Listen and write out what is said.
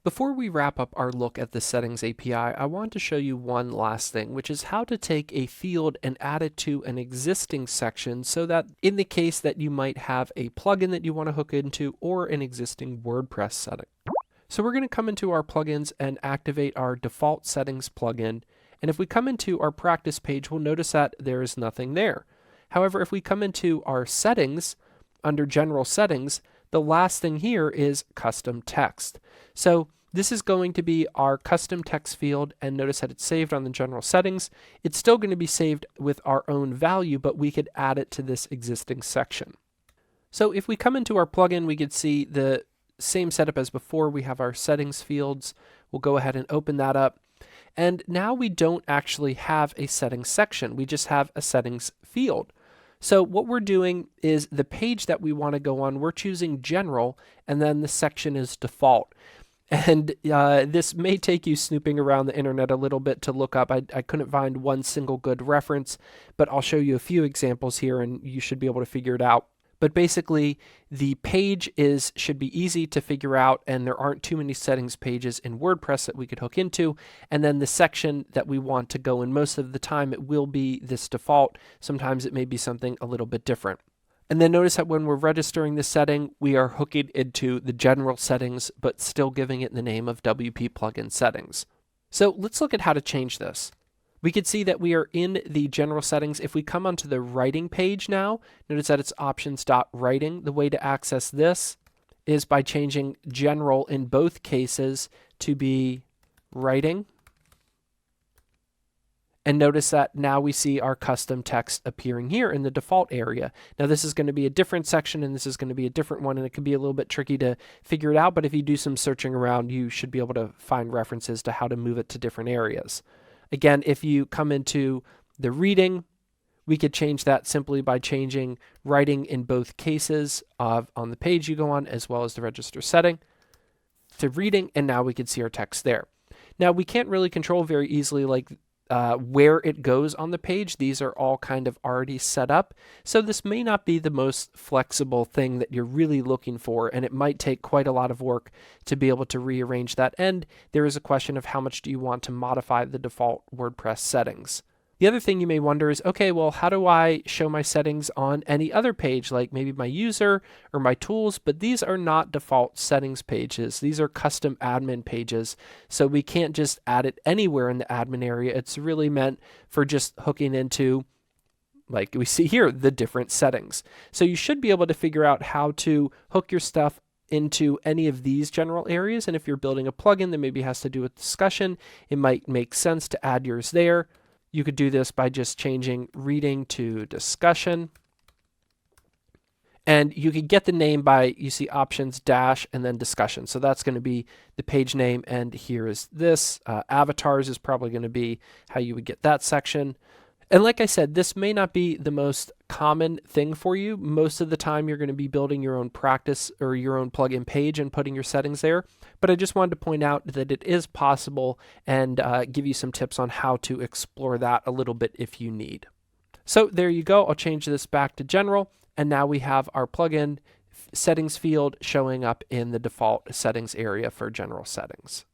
Before we wrap up our look at the Settings API, I want to show you one last thing, which is how to take a field and add it to an existing section so that in the case that you might have a plugin that you want to hook into or an existing WordPress setting. So we're going to come into our plugins and activate our default settings plugin. And if we come into our practice page, we'll notice that there is nothing there. However, if we come into our settings, under general settings, the last thing here is custom text. So this is going to be our custom text field, and notice that it's saved on the general settings. It's still going to be saved with our own value, but we could add it to this existing section. So if we come into our plugin, we could see the same setup as before. We have our settings fields. We'll go ahead and open that up. And now we don't actually have a settings section. We just have a settings field. So what we're doing is the page that we want to go on, we're choosing general, and then the section is default. And this may take you snooping around the internet a little bit to look up. I couldn't find one single good reference, but I'll show you a few examples here and you should be able to figure it out. But basically, the page should be easy to figure out, and there aren't too many settings pages in WordPress that we could hook into. And then the section that we want to go in, most of the time it will be this default. Sometimes it may be something a little bit different. And then notice that when we're registering this setting, we are hooking into the general settings, but still giving it the name of WP Plugin Settings. So let's look at how to change this. We can see that we are in the general settings. If we come onto the writing page now, notice that it's options.writing. The way to access this is by changing general in both cases to be writing. And notice that now we see our custom text appearing here in the default area. Now this is going to be a different section and this is going to be a different one, and it can be a little bit tricky to figure it out, but if you do some searching around, you should be able to find references to how to move it to different areas. Again, if you come into the reading, we could change that simply by changing writing in both cases on the page you go on, as well as the register setting to reading, and now we can see our text there. Now we can't really control very easily where it goes on the page. These are all kind of already set up. So this may not be the most flexible thing that you're really looking for, and it might take quite a lot of work to be able to rearrange that. And there is a question of how much do you want to modify the default WordPress settings. The other thing you may wonder is, okay, well, how do I show my settings on any other page, like maybe my user or my tools? But these are not default settings pages. These are custom admin pages. So we can't just add it anywhere in the admin area. It's really meant for just hooking into, like we see here, the different settings. So you should be able to figure out how to hook your stuff into any of these general areas. And if you're building a plugin that maybe has to do with discussion, it might make sense to add yours there. You could do this by just changing reading to discussion. And you could get the name by, you see options dash and then discussion. So that's going to be the page name, and here is this. Avatars is probably going to be how you would get that section. And like I said, this may not be the most common thing for you. Most of the time you're going to be building your own practice or your own plugin page and putting your settings there. But I just wanted to point out that it is possible and give you some tips on how to explore that a little bit if you need. So there you go. I'll change this back to general. And now we have our plugin settings field showing up in the default settings area for general settings.